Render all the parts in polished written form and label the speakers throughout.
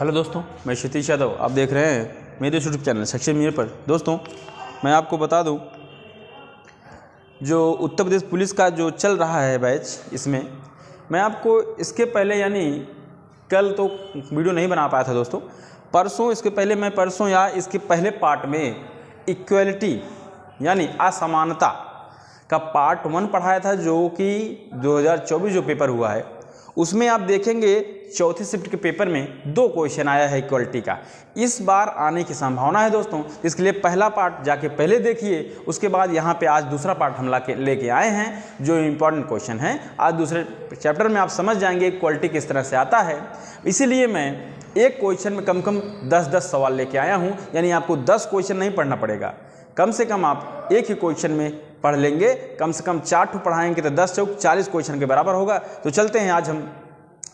Speaker 1: Hello दोस्तों, मैं क्षितिज यादव। आप देख रहे हैं मेरे यूट्यूब चैनल सक्सेस मिरर पर। दोस्तों, मैं आपको बता दूं, जो उत्तर प्रदेश पुलिस का जो चल रहा है बैच, इसमें मैं आपको इसके पहले यानी कल तो वीडियो नहीं बना पाया था दोस्तों। परसों इसके पहले मैं परसों या इसके पहले पार्ट में इक्वलिटी यानी असमानता का पार्ट 1 पढ़ाया था, जो कि 2024 जो पेपर हुआ है उसमें आप देखेंगे चौथी शिफ्ट के पेपर में 2 क्वेश्चन आया है इक्वलिटी का। इस बार आने की संभावना है दोस्तों, इसके लिए पहला पार्ट जाके पहले देखिए। उसके बाद यहाँ पे आज दूसरा पार्ट हम लेके आए हैं जो इम्पॉर्टेंट क्वेश्चन है। आज दूसरे चैप्टर में आप समझ जाएंगे इक्वलिटी किस तरह से आता है। इसीलिए मैं एक क्वेश्चन में कम से कम 10-10 सवाल लेके आया हूँ, यानी आपको 10 क्वेश्चन नहीं पढ़ना पड़ेगा। कम से कम आप एक ही क्वेश्चन में पढ़ लेंगे, कम से कम 4 ठो पढ़ाएंगे तो 10 चौक 40 क्वेश्चन के बराबर होगा। तो चलते हैं आज हम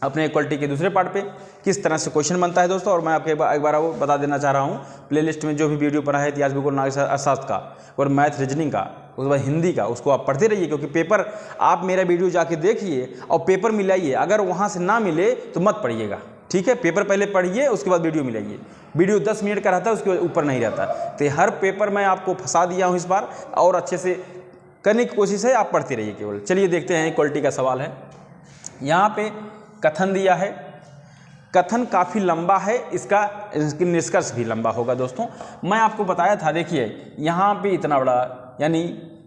Speaker 1: अपने इक्वलिटी के दूसरे पार्ट पे किस तरह से क्वेश्चन बनता है दोस्तों। और मैं आपको एक बार वो बता देना चाह रहा हूँ, प्लेलिस्ट में जो भी वीडियो पढ़ा है इतिहास भूगोल नागरिक अर्थशास्त्र का और मैथ रीजनिंग का, उसके बाद हिंदी का, उसको आप पढ़ते रहिए। क्योंकि पेपर आप मेरा वीडियो जाके देखिए और पेपर मिलाइए। अगर वहाँ से ना मिले तो मत पढ़िएगा, ठीक है। पेपर पहले पढ़िए, उसके बाद वीडियो मिलाइए। वीडियो 10 मिनट का रहता है, उसके ऊपर नहीं रहता। तो हर पेपर मैं आपको फंसा दिया हूँ इस बार, और अच्छे से करने की कोशिश है, आप पढ़ते रहिए केवल। चलिए देखते हैं, इक्वलिटी का सवाल है। यहाँ पे कथन दिया है, कथन काफ़ी लंबा है, इसका निष्कर्ष भी लंबा होगा दोस्तों। मैं आपको बताया था, देखिए यहाँ पे इतना बड़ा यानी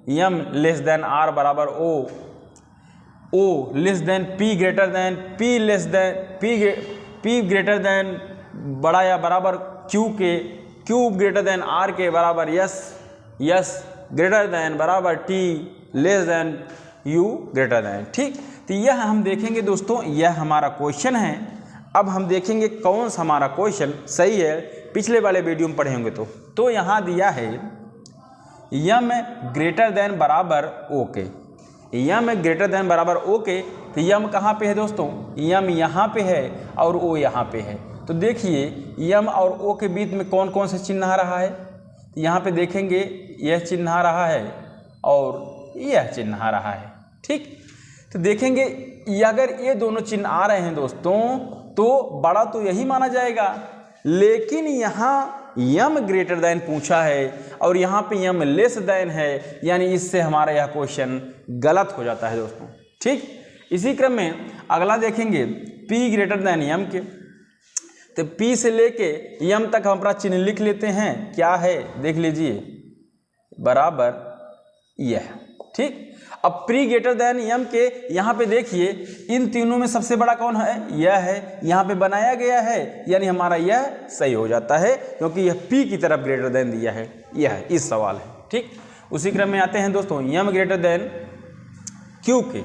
Speaker 1: m लेस देन r बराबर o less than p greater than p greater than बड़ा या बराबर q के, q ग्रेटर देन r के बराबर s ग्रेटर देन बराबर t less than u greater than, ठीक। तो यह हम देखेंगे दोस्तों, यह हमारा क्वेश्चन है। अब हम देखेंगे कौन सा हमारा क्वेश्चन सही है, पिछले वाले वीडियो में पढ़े होंगे तो यहाँ दिया है m ग्रेटर देन बराबर o के, m ग्रेटर देन बराबर o के। तो m कहाँ पे है दोस्तों, m यहाँ पे है और o यहाँ पे है। तो देखिए m और o के बीच में कौन कौन से चिन्ह आ रहा है। यहाँ पे देखेंगे यह चिन्ह आ रहा है और यह चिन्ह आ रहा है, ठीक। तो देखेंगे अगर ये दोनों चिन्ह आ रहे हैं दोस्तों तो बड़ा तो यही माना जाएगा, लेकिन यहाँ m ग्रेटर देन पूछा है और यहाँ पे m लेस देन है, यानी इससे हमारा यह क्वेश्चन गलत हो जाता है दोस्तों, ठीक। इसी क्रम में अगला देखेंगे p ग्रेटर देन m के। तो p से लेके m तक हम अपना चिन्ह लिख लेते हैं। क्या है देख लीजिए, बराबर यह, ठीक। अब प्री ग्रेटर देन m के यहाँ पे देखिए इन तीनों में सबसे बड़ा कौन है, यह है। यहाँ पे बनाया गया है, यानी हमारा यह सही हो जाता है, क्योंकि यह p की तरफ ग्रेटर देन दिया है, यह इस सवाल है, ठीक। उसी क्रम में आते हैं दोस्तों m ग्रेटर देन q के।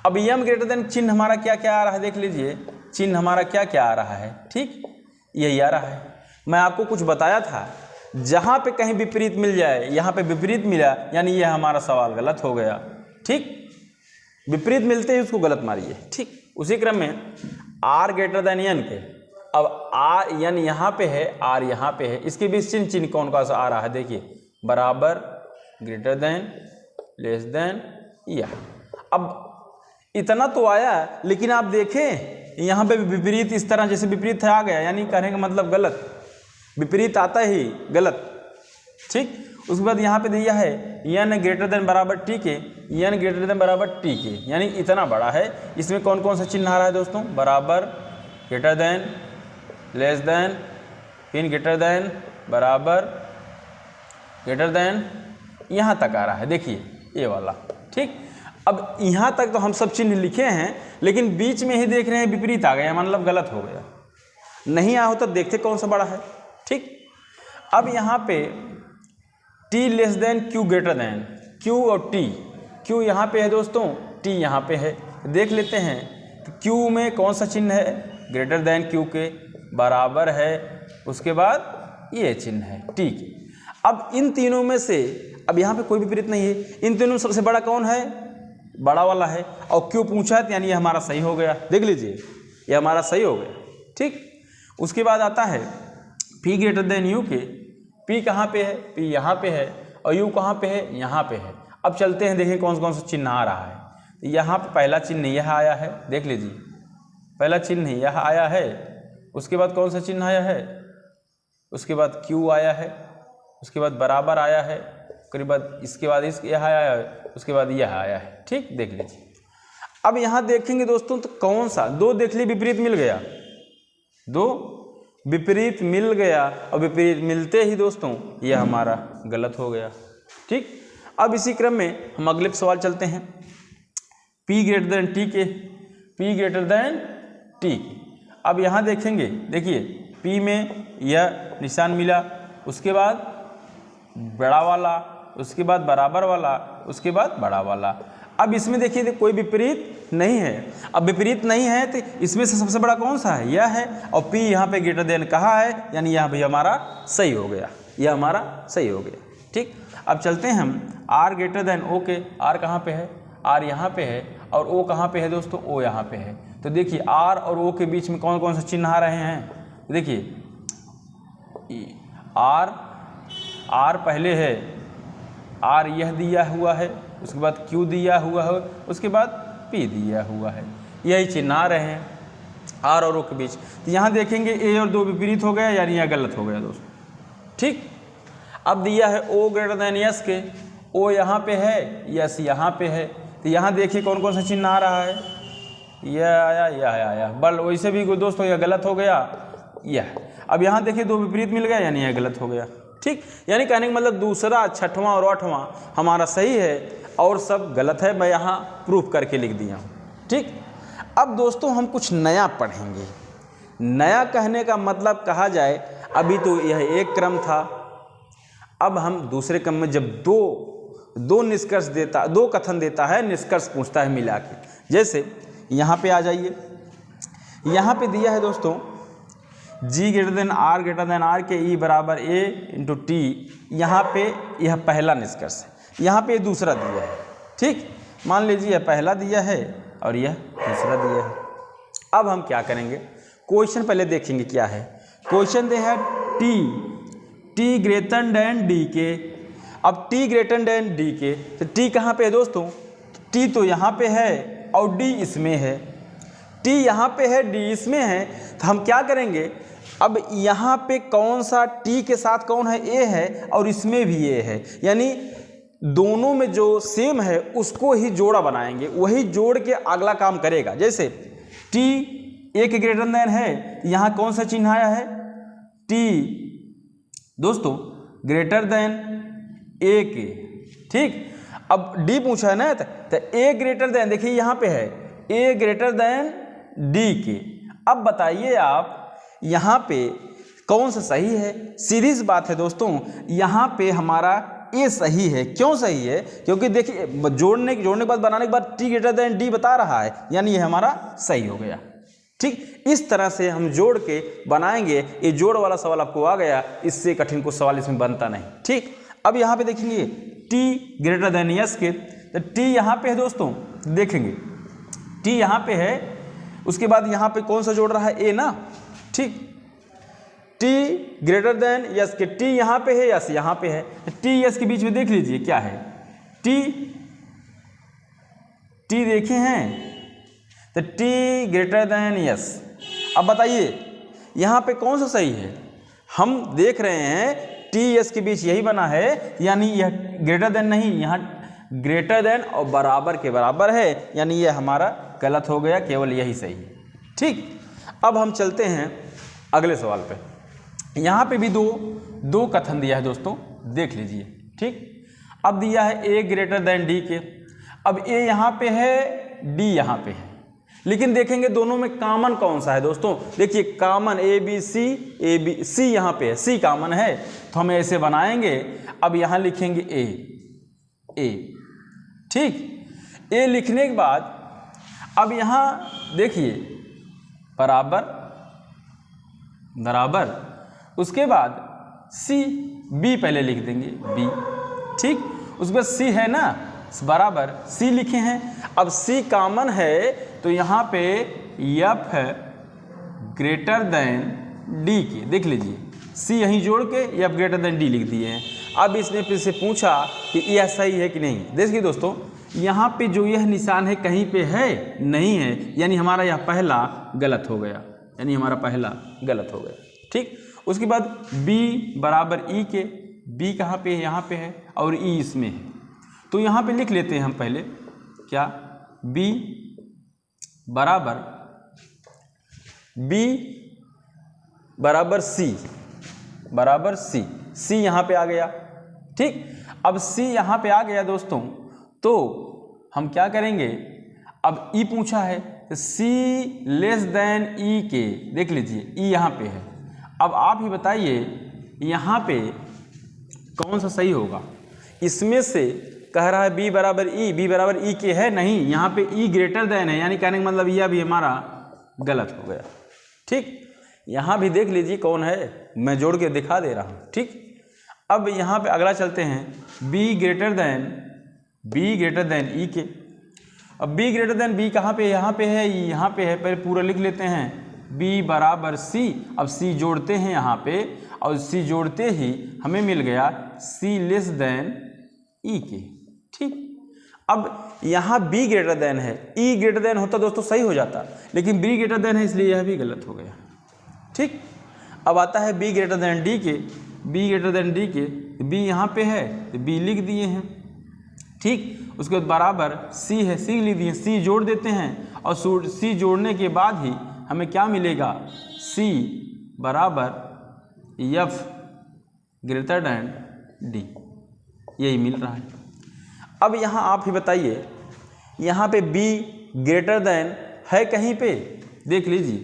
Speaker 1: अब m ग्रेटर देन चिन्ह हमारा क्या क्या आ रहा है, देख लीजिए चिन्ह हमारा क्या क्या आ रहा है, ठीक, यही आ रहा है। मैं आपको कुछ बताया था, जहाँ पे कहीं विपरीत मिल जाए, यहाँ पे विपरीत मिला यानी यह हमारा सवाल गलत हो गया, ठीक। विपरीत मिलते ही उसको गलत मारिए, ठीक। उसी क्रम में r ग्रेटर देन n के। अब r n यहाँ पे है, r यहाँ पे है, इसके बीच चिन्ह कौन सा आ रहा है, देखिए बराबर, ग्रेटर देन, लेस देन, यह। अब इतना तो आया, लेकिन आप देखें यहाँ पे विपरीत इस तरह जैसे विपरीत आ गया, यानी कहने का मतलब गलत, विपरीत आता ही गलत, ठीक। उसके बाद यहाँ पे दिया है n ग्रेटर देन बराबर t के, n ग्रेटर देन बराबर t के, यानी इतना बड़ा है। इसमें कौन कौन सा चिन्ह आ रहा है दोस्तों, बराबर, ग्रेटर देन, लेस देन, फिर ग्रेटर देन, बराबर, ग्रेटर देन, यहाँ तक आ रहा है, देखिए ये वाला, ठीक। अब यहाँ तक तो हम सब चिन्ह लिखे हैं, लेकिन बीच में ही देख रहे हैं विपरीत आ गया, मतलब गलत हो गया। नहीं आया हो तो देखते कौन सा बड़ा है, ठीक। अब यहाँ पे t less than q greater than, q और t, q यहाँ पे है दोस्तों, t यहाँ पे है। देख लेते हैं कि q में कौन सा चिन्ह है, ग्रेटर देन q के, बराबर है, उसके बाद ये चिन्ह है t के। अब इन तीनों में से अब यहाँ पे कोई विपरीत नहीं है, इन तीनों में सबसे बड़ा कौन है, बड़ा वाला है, और q पूछा है यानी ये हमारा सही हो गया। देख लीजिए ये हमारा सही हो गया, ठीक। उसके बाद आता है p ग्रेटर देन u के। p कहाँ पे है, p यहाँ पे है, और u कहाँ पे है, यहाँ पे है। अब चलते हैं, देखें कौन कौन सा चिन्ह आ रहा है। यहाँ पे पहला चिन्ह यह आया है, देख लीजिए पहला चिन्ह यह आया है, उसके बाद कौन सा चिन्ह आया है, उसके बाद क्यू आया है, उसके बाद बराबर आया है, उसके बाद यह आया है, उसके बाद यह आया है। ठीक, देख लीजिए। अब यहाँ देखेंगे दोस्तों तो कौन सा, दो देख ली विपरीत मिल गया, दो विपरीत मिल गया, और विपरीत मिलते ही दोस्तों यह हमारा गलत हो गया। ठीक, अब इसी क्रम में हम अगले सवाल चलते हैं। P ग्रेटर देन टी के, P ग्रेटर देन टी। अब यहाँ देखेंगे, देखिए P में यह निशान मिला, उसके बाद बड़ा वाला, उसके बाद बराबर वाला, उसके बाद बड़ा वाला। अब इसमें देखिए कोई विपरीत नहीं है। अब विपरीत नहीं है तो इसमें से सबसे बड़ा कौन सा है, यह है, और P यहाँ पे ग्रेटर देन कहा है, यानी यहाँ भी हमारा सही हो गया, यह हमारा सही हो गया। ठीक, अब चलते हैं हम R ग्रेटर देन O के। R कहाँ पे है, R यहाँ पे है, और O कहाँ पे है दोस्तों, O यहाँ पे है। तो देखिए R और O के बीच में कौन कौन से चिन्ह आ रहे हैं, देखिए R पहले है, R यह दिया हुआ है, उसके बाद Q दिया हुआ है, उसके बाद P दिया हुआ है, यही चिन्ह आ रहे हैं R और O के बीच। तो यहाँ देखेंगे A और 2 विपरीत हो गया, यानी यह गलत हो गया दोस्तों। ठीक, अब दिया है O ग्रेटर देन S के, O यहाँ पे है, S यहाँ पे है, तो यहाँ देखिए कौन कौन सा चिन्ह आ रहा है, यह आया, यह आया, बल वैसे भी दोस्तों यह गलत हो गया, यह। अब यहाँ देखिए 2 विपरीत मिल गया, यानी यह गलत हो गया। ठीक, यानी कहने का मतलब दूसरा, छठवां और आठवां हमारा सही है और सब गलत है, मैं यहाँ प्रूफ करके लिख दिया हूँ। ठीक, अब दोस्तों हम कुछ नया पढ़ेंगे। नया कहने का मतलब कहा जाए, अभी तो यह एक क्रम था, अब हम दूसरे क्रम में जब दो निष्कर्ष देता, दो कथन देता है, निष्कर्ष पूछता है मिला के। जैसे यहाँ पे आ जाइए, यहाँ पे दिया है दोस्तों G ग्रेटर देन R के E बराबर A इंटू टी, यहाँ पे यह पहला निष्कर्ष है, यहाँ पे दूसरा दिया है। ठीक, मान लीजिए यह पहला दिया है और यह दूसरा दिया है। अब हम क्या करेंगे, क्वेश्चन पहले देखेंगे क्या है। क्वेश्चन दे है T ग्रेटर देन D के। अब T ग्रेटर देन D के, तो T कहाँ पे है दोस्तों, T तो यहाँ पे है और D इसमें है, T यहाँ पे है, D इसमें है, तो हम क्या करेंगे, अब यहाँ पे कौन सा T के साथ कौन है, A है, और इसमें भी A है, यानी दोनों में जो सेम है उसको ही जोड़ा बनाएंगे, वही जोड़ के अगला काम करेगा। जैसे T A के ग्रेटर देन है, यहाँ कौन सा चिन्ह आया है, T दोस्तों ग्रेटर देन A के। ठीक, अब D पूछा है ना, तो A ग्रेटर देन, देखिए यहाँ पे है A ग्रेटर देन D के। अब बताइए आप यहाँ पे कौन सा सही है, सीधी सी बात है दोस्तों, यहाँ पे हमारा A सही है। क्यों सही है, क्योंकि देखिए जोड़ने के बाद बनाने के बाद T ग्रेटर देन D बता रहा है, यानी ये हमारा सही हो गया। ठीक, इस तरह से हम जोड़ के बनाएंगे। ये जोड़ वाला सवाल आपको आ गया, इससे कठिन कुछ सवाल इसमें बनता नहीं। ठीक, अब यहाँ पे देखेंगे T ग्रेटर देन S के, तो T यहाँ पे है दोस्तों, देखेंगे T यहाँ पे है, उसके बाद यहाँ पे कौन सा जोड़ रहा है, A ना। ठीक, T ग्रेटर देन S के, T यहाँ पे है, S यहाँ पे है, T S के बीच में देख लीजिए क्या है, T देखे हैं, तो T ग्रेटर देन S। अब बताइए यहाँ पे कौन सा सही है, हम देख रहे हैं T S के बीच यही बना है, यानी यह ग्रेटर देन नहीं, यहाँ ग्रेटर देन और बराबर के बराबर है, यानी यह हमारा गलत हो गया, केवल यही सही है। ठीक, अब हम चलते हैं अगले सवाल पे। यहाँ पे भी दो कथन दिया है दोस्तों, देख लीजिए। ठीक, अब दिया है A ग्रेटर देन D के। अब A यहाँ पे है, D यहाँ पे है, लेकिन देखेंगे दोनों में कॉमन कौन सा है दोस्तों। देखिए कॉमन C यहाँ पे है, C कॉमन है, तो हम ऐसे बनाएंगे। अब यहाँ लिखेंगे A। ठीक, A लिखने के बाद अब यहाँ देखिए बराबर, उसके बाद B पहले लिख देंगे B। ठीक, उसके बाद C है ना, बराबर C लिखे हैं। अब C कॉमन है, तो यहाँ पे F है ग्रेटर देन D के, देख लीजिए C यहीं जोड़ के F ग्रेटर देन D लिख दिए हैं। अब इसने फिर से पूछा कि यह सही है कि नहीं। देखिए दोस्तों, यहाँ पे जो यह निशान है कहीं पे है नहीं है, यानी हमारा यह पहला गलत हो गया, यानी हमारा पहला गलत हो गया। ठीक, उसके बाद b बराबर e के, b कहाँ पे है, यहाँ पे है और e इसमें है, तो यहाँ पे लिख लेते हैं हम पहले क्या, b बराबर c, c यहाँ पे आ गया। ठीक, अब c यहाँ पे आ गया दोस्तों, तो हम क्या करेंगे, अब e पूछा है तो c लेस देन e के, देख लीजिए e यहाँ पे है। अब आप ही बताइए यहाँ पे कौन सा सही होगा, इसमें से कह रहा है b बराबर e के है, नहीं, यहाँ पे e ग्रेटर देन है, यानी कहने का मतलब यह भी हमारा गलत हो गया। ठीक, यहाँ भी देख लीजिए कौन है, मैं जोड़ के दिखा दे रहा हूँ। ठीक, अब यहाँ पे अगला चलते हैं, b ग्रेटर देन e के। अब b ग्रेटर देन b कहाँ पे, यहाँ पे है, यहाँ पे है, पहले पूरा लिख लेते हैं, b बराबर c। अब c जोड़ते हैं यहाँ पे, और c जोड़ते ही हमें मिल गया c लेस देन e के। ठीक, अब यहाँ b ग्रेटर देन है, e ग्रेटर देन होता दोस्तों सही हो जाता, लेकिन b ग्रेटर देन है इसलिए यह भी गलत हो गया। ठीक, अब आता है b ग्रेटर देन d के, b ग्रेटर देन d के, b यहाँ पे है तो b लिख दिए हैं। ठीक, उसके बाद बराबर c है, c लिख दिए, c जोड़ देते हैं और c जोड़ने के बाद ही हमें क्या मिलेगा, c बराबर f ग्रेटर देन d, यही मिल रहा है। अब यहाँ आप ही बताइए, यहाँ पे b ग्रेटर देन है कहीं पे, देख लीजिए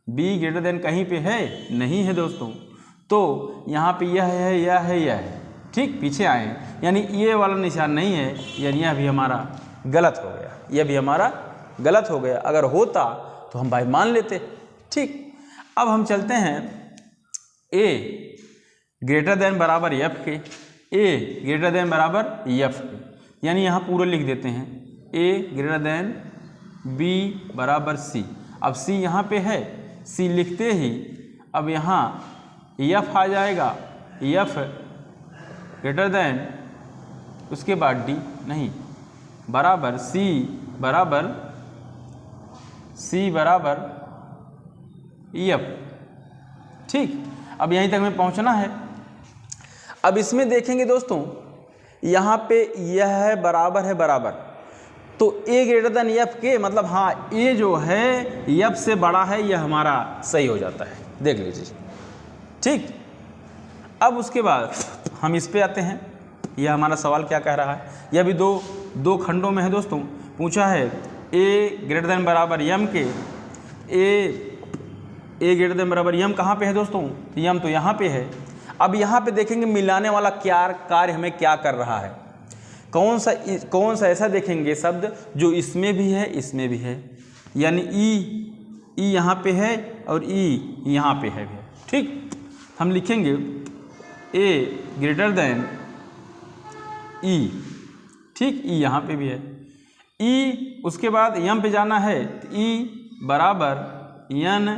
Speaker 1: b ग्रेटर देन कहीं पे है, नहीं है दोस्तों, तो यहाँ पे यह है, यह है, यह है। ठीक, पीछे आए, यानी ये वाला निशान नहीं है, यानी यह भी हमारा गलत हो गया, यह भी हमारा गलत हो गया। अगर होता तो हम भाई मान लेते। ठीक, अब हम चलते हैं a ग्रेटर देन बराबर f के, a ग्रेटर देन बराबर f के, यानी यहाँ पूरा लिख देते हैं, a ग्रेटर देन b बराबर c। अब c यहाँ पे है, c लिखते ही अब यहाँ f आ जाएगा, f ग्रेटर देन उसके बाद d, नहीं, बराबर c बराबर f। ठीक, अब यहीं तक में पहुंचना है। अब इसमें देखेंगे दोस्तों, यहाँ पे यह है बराबर, तो a ग्रेटर देन f के, मतलब हाँ a जो है f से बड़ा है, यह हमारा सही हो जाता है, देख लीजिए। ठीक, अब उसके बाद हम इस पे आते हैं, यह हमारा सवाल क्या कह रहा है, यह भी दो खंडों में है दोस्तों। पूछा है a ग्रेटर देन बराबर m के, a ग्रेटर देन बराबर m कहाँ पे है दोस्तों, m तो यहाँ पे है। अब यहाँ पे देखेंगे मिलाने वाला क्या कार्य हमें क्या कर रहा है, कौन सा ऐसा देखेंगे शब्द जो इसमें भी है, इसमें भी है, यानी ई यहाँ पे है और ई यहाँ पे है। ठीक, हम लिखेंगे a ग्रेटर देन e। ठीक, ई यहाँ पे भी है, ई उसके बाद m पे जाना है, तो e बराबर n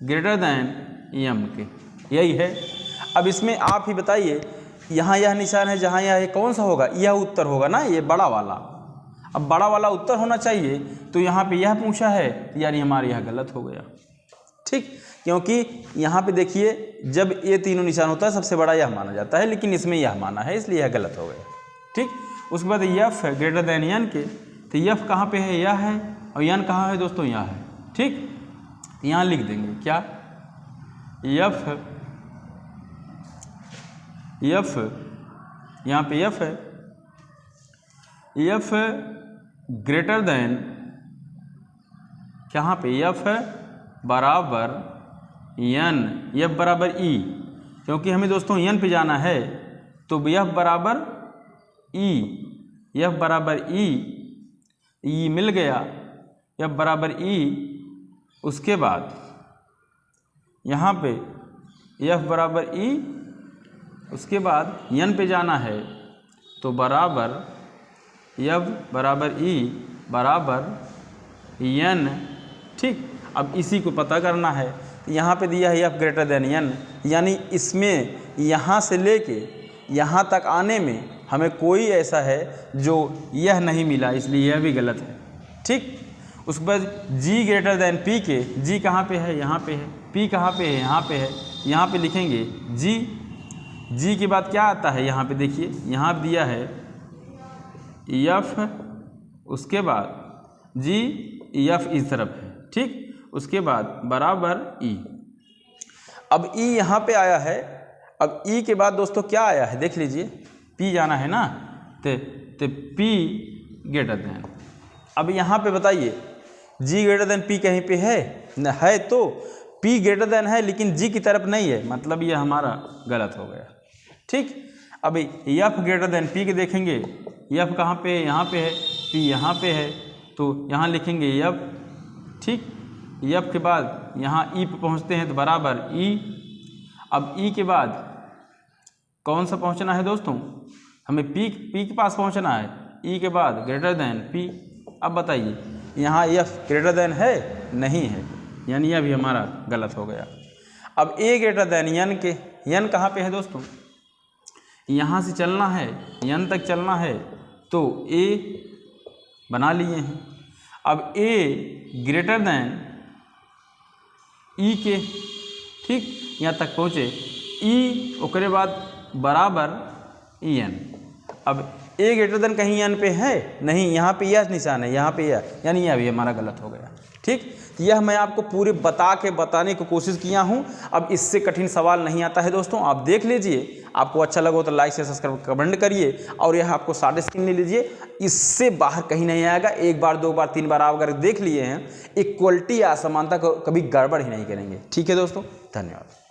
Speaker 1: ग्रेटर देन m के, यही है। अब इसमें आप ही बताइए, यहाँ यह निशान है, जहाँ यह है, कौन सा होगा, यह उत्तर होगा ना, ये बड़ा वाला। अब बड़ा वाला उत्तर होना चाहिए, तो यहाँ पे यह पूछा है, यानी हमारे यह गलत हो गया। ठीक, क्योंकि यहाँ पे देखिए जब ये तीनों निशान होता है सबसे बड़ा यह माना जाता है, लेकिन इसमें यह माना है, इसलिए यह गलत हो गया। ठीक, उसके बाद f ग्रेटर देन n के, तो f कहाँ पे है, यह है, और n कहाँ है दोस्तों, यह है। ठीक, यहाँ लिख देंगे क्या, f यहाँ पे f है, f ग्रेटर देन, कहाँ पे f बराबर n, f बराबर e, क्योंकि हमें दोस्तों n पे जाना है, तो f बराबर e मिल गया, f बराबर e। उसके बाद यहाँ पे f बराबर e, उसके बाद n पे जाना है, तो बराबर f बराबर e बराबर n। ठीक, अब इसी को पता करना है, यहाँ पे दिया है f ग्रेटर देन n, यानी इसमें यहाँ से लेके यहाँ तक आने में हमें कोई ऐसा है जो यह नहीं मिला, इसलिए यह भी गलत है। ठीक, उसके बाद g ग्रेटर देन p के, g कहाँ पे है, यहाँ पे है, p कहाँ पे है, यहाँ पे है, यहाँ पे लिखेंगे g के बाद क्या आता है, यहाँ पे देखिए, यहाँ दिया है f, उसके बाद g f इस तरफ है, ठीक, उसके बाद बराबर e। अब e यहाँ पे आया है, अब e के बाद दोस्तों क्या आया है देख लीजिए, p जाना है ना, तो p ग्रेटर देन, अब यहाँ पे बताइए g ग्रेटर देन p कहीं पे है न, है तो p ग्रेटर देन है लेकिन g की तरफ नहीं है, मतलब ये हमारा गलत हो गया, ठीक। अब f ग्रेटर देन p के देखेंगे, f कहाँ पे है, यहाँ पे है, p यहाँ पे है, तो यहाँ लिखेंगे f, ठीक, f के बाद यहाँ e पे पहुँचते हैं तो बराबर e। अब e के बाद कौन सा पहुँचना है दोस्तों, हमें p के पास पहुँचना है, e के बाद ग्रेटर देन p। अब बताइए यहाँ f ग्रेटर देन है, नहीं है, यानी यह भी हमारा गलत हो गया। अब a ग्रेटर देन n के, n कहाँ पे है दोस्तों, यहाँ से चलना है, n तक चलना है, तो a बना लिए हैं। अब a ग्रेटर देन e के, ठीक, यहाँ तक पहुँचे, e ओकरे बाद बराबर en। अब a ग्रेटर देन कहीं n पे है नहीं, यहाँ पे यह निशान है, यहाँ पे यह, यानी यह भी हमारा गलत हो गया, ठीक। यह मैं आपको पूरे बताने की कोशिश किया हूँ। अब इससे कठिन सवाल नहीं आता है दोस्तों, आप देख लीजिए, आपको अच्छा लगा तो लाइक से सब्सक्राइब कमेंट करिए, और यह आपको 3.5 ले लीजिए, इससे बाहर कहीं नहीं आएगा। एक बार, दो बार, तीन बार आप अगर देख लिए हैं, इक्वलिटी या असमानता को कभी गड़बड़ ही नहीं करेंगे, ठीक है दोस्तों, धन्यवाद।